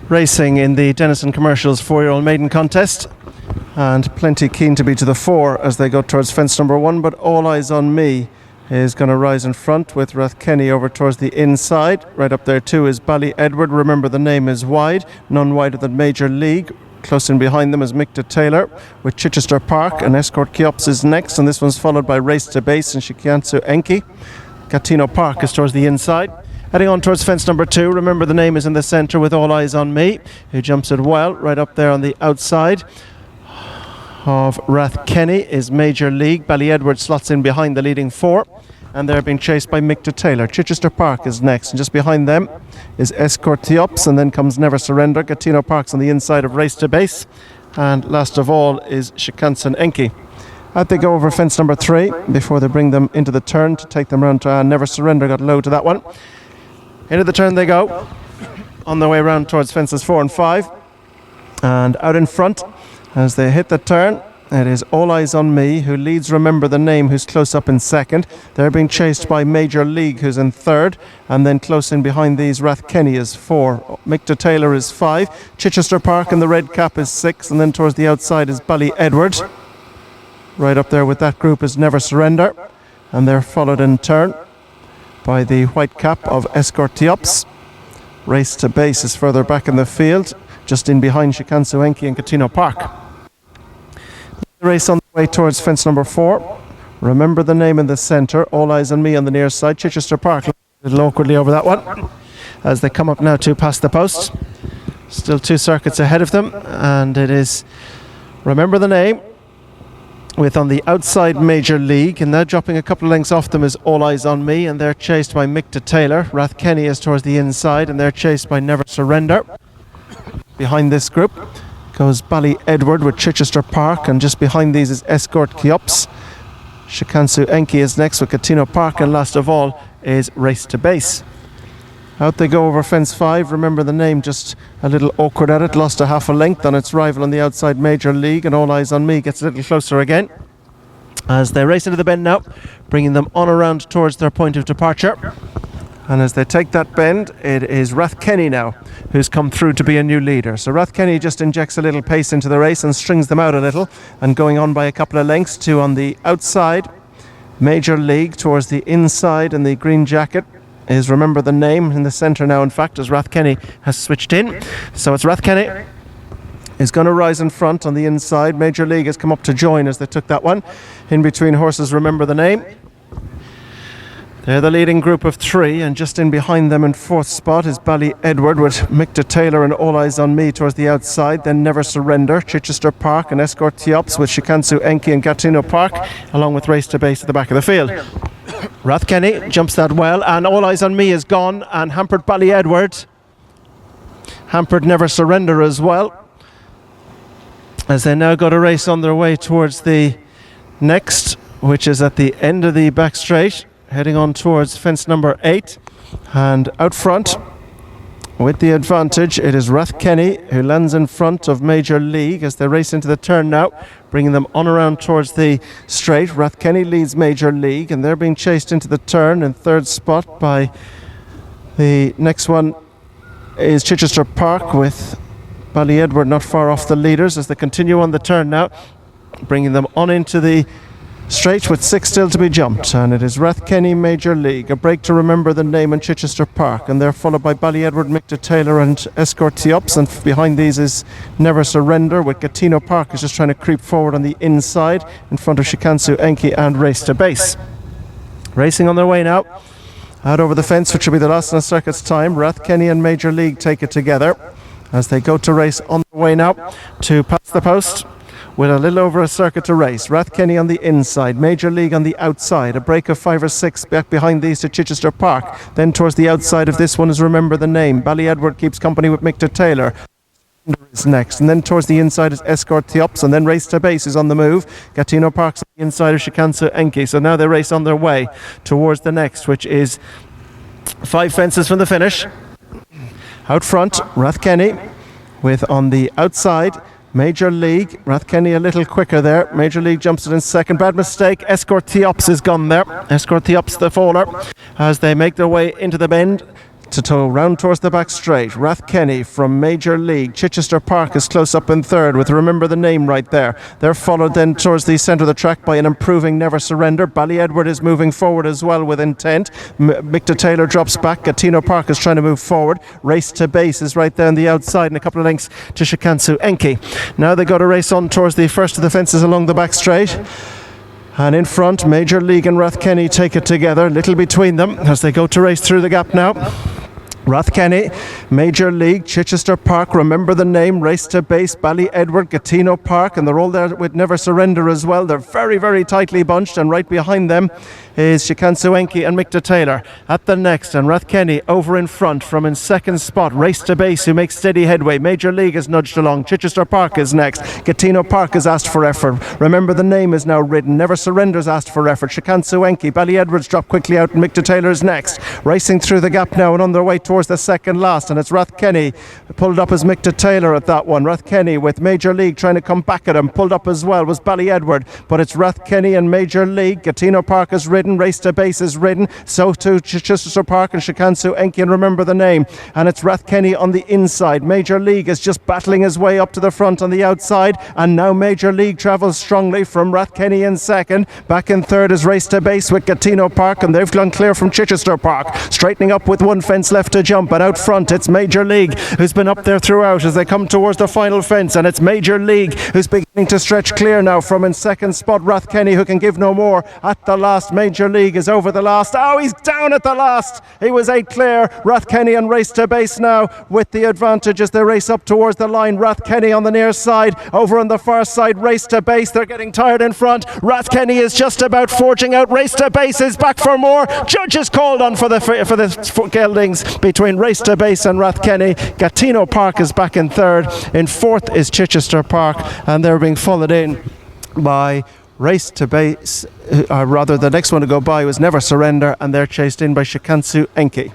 racing in the Dennison Commercials 4-year-old maiden contest, and plenty keen to be to the fore as they go towards fence number 1, but All Eyes on Me is going to rise in front with Rathkenny over towards the inside. Right up there too is Bally Edward. Remember, the name is wide, none wider than Major League. Close in behind them is Micta Taylor with Chichester Park, and Escort Keops is next, and this one's followed by Race to Base and Shikiansu Enki. Gatino Park is towards the inside. Heading on towards fence number 2, remember the name is in the centre with All Eyes on Me, who jumps it well. Right up there on the outside of Rathkenny is Major League. Bally Edward slots in behind the leading 4, and they're being chased by Micta Taylor. Chichester Park is next, and just behind them is Escort Keops, and then comes Never Surrender. Gatino Park's on the inside of Race to Base, and last of all is Shikansen Enki. Out they go over fence number 3 before they bring them into the turn to take them round to Never Surrender. Got low to that one. Into the turn they go, on their way round towards fences 4 and 5, and out in front as they hit the turn, it is All Eyes on Me who leads Remember the Name, who's close up in second. They're being chased by Major League, who's in third, and then close in behind these Rathkenny is 4, Micta Taylor is 5, Chichester Park in the red cap is 6, and then towards the outside is Bally Edward. Right up there with that group is Never Surrender, and they're followed in turn by the white cap of Escort Keops. Race to Base is further back in the field, just in behind Shikansu Enki and Gatino Park. The race on the way towards fence number 4. Remember the Name in the centre, All Eyes on Me on the near side. Chichester Park a little awkwardly over that one as they come up now to past the post. Still 2 circuits ahead of them, and it is Remember the Name with on the outside Major League, and now dropping a couple of lengths off them is All Eyes on Me, and they're chased by Micta Taylor. Rathkenny is towards the inside, and they're chased by Never Surrender. Behind this group goes Bally Edward with Chichester Park, and just behind these is Escort Keops. Shikansu Enki is next with Gatino Park, and last of all is Race to Base. Out they go over fence 5. Remember the Name just a little awkward at it, lost a half a length on its rival on the outside Major League, and All Eyes on Me gets a little closer again as they race into the bend now, bringing them on around towards their point of departure. And as they take that bend, it is Rathkenny now who's come through to be a new leader. So Rathkenny just injects a little pace into the race and strings them out a little, and going on by a couple of lengths to on the outside Major League. Towards the inside in the green jacket is Remember the Name in the centre now, in fact, as Rathkenny has switched in. So it's Rathkenny is going to rise in front on the inside. Major League has come up to join as they took that one. In between horses Remember the Name. They're the leading group of 3, and just in behind them in 4th spot is Bally Edward with Micta Taylor and All Eyes on Me towards the outside. Then Never Surrender, Chichester Park and Escort Keops with Shikansu Enki and Gatino Park, along with Race to Base at the back of the field. Rathkenny jumps that well, and All Eyes on Me is gone, and hampered Bally Edward. Hampered Never Surrender as well, as they now go to race on their way towards the next, which is at the end of the back straight, heading on towards fence number 8. And out front with the advantage it is Rathkenny who lands in front of Major League as they race into the turn now, bringing them on around towards the straight. Rathkenny leads Major League, and they're being chased into the turn in 3rd spot by the next one is Chichester Park with Bally Edward not far off the leaders as they continue on the turn now, bringing them on into the straight with 6 still to be jumped. And it is Rathkenny, Major League, a break to Remember the Name in Chichester Park, and they're followed by Bally Edward, Micta Taylor and Escort Keops, and behind these is Never Surrender with Gatino Park is just trying to creep forward on the inside in front of Shikansu Enki and Race to Base. Racing on their way now out over the fence, which will be the last in a circuit's time. Rathkenny and Major League take it together as they go to race on the way now to pass the post with a little over a circuit to race. Rathkenny on the inside, Major League on the outside, a break of 5 or 6 back behind these to Chichester Park. Then towards the outside of this one is Remember the Name. Bally Edward keeps company with Micta Taylor is next, and then towards the inside is Escort Keops, and then Race to Base is on the move. Gatino Park's on the inside of Shikansu Enki, so now they race on their way towards the next, which is 5 fences from the finish. Out front, Rathkenny with on the outside Major League. Rathkenny a little quicker there. Major League jumps it in second. Bad mistake. Escort Keops is gone there. Escort Keops the faller as they make their way into the bend to toe, round towards the back straight. Rathkenny from Major League. Chichester Park is close up in third with Remember the Name right there. They're followed then towards the centre of the track by an improving Never Surrender. Edward is moving forward as well with intent. Victor Taylor drops back. Gatino Park is trying to move forward. Race to Base is right there on the outside and a couple of lengths to Shikansu Enki. Now they got to race on towards the first of the fences along the back straight. And in front, Major League and Rathkenny take it together, little between them as they go to race through the gap now. Rathkenny, Major League, Chichester Park, Remember the Name, Race to Base, Edward, Gatino Park, and they're all there with Never Surrender as well. They're very, very tightly bunched, and right behind them is Shikansu Enki and Micta Taylor at the next, and Rathkenny over in front from in second spot. Race to Base, who makes steady headway. Major League is nudged along. Chichester Park is next. Gatino Park is asked for effort. Remember the Name is now ridden. Never Surrender's asked for effort. Shikansu Enki, Edwards drop quickly out, and Micta Taylor is next. Racing through the gap now and on their way towards the second last, and it's Rathkenny pulled up as Micta Taylor at that one. Rathkenny with Major League trying to come back at him, pulled up as well was Edward, but it's Rathkenny and Major League. Gatino Park is ridden, Race to Base is ridden, so too Chichester Park and Shikansu Enki and Remember the Name, and it's Rathkenny on the inside. Major League is just battling his way up to the front on the outside, and now Major League travels strongly from Rathkenny in second. Back in third is Race to Base with Gatino Park, and they've gone clear from Chichester Park, straightening up with one fence left to jump. But out front it's Major League who's been up there throughout as they come towards the final fence, and it's Major League who's beginning to stretch clear now from in second spot. Rathkenny, who can give no more at the last. Major League is over the last. Oh, he's down at the last. He was 8 clear. Rathkenny and Race to Base now with the advantage as they race up towards the line. Rathkenny on the near side, over on the far side Race to Base. They're getting tired in front. Rathkenny is just about forging out. Race to Base is back for more. Judges called on for the Geldings between Race to Base and Rathkenny. Gatino Park is back in third. In fourth is Chichester Park, and they're being followed in by Race to Base. The next one to go by was Never Surrender, and they're chased in by Shikansu Enki.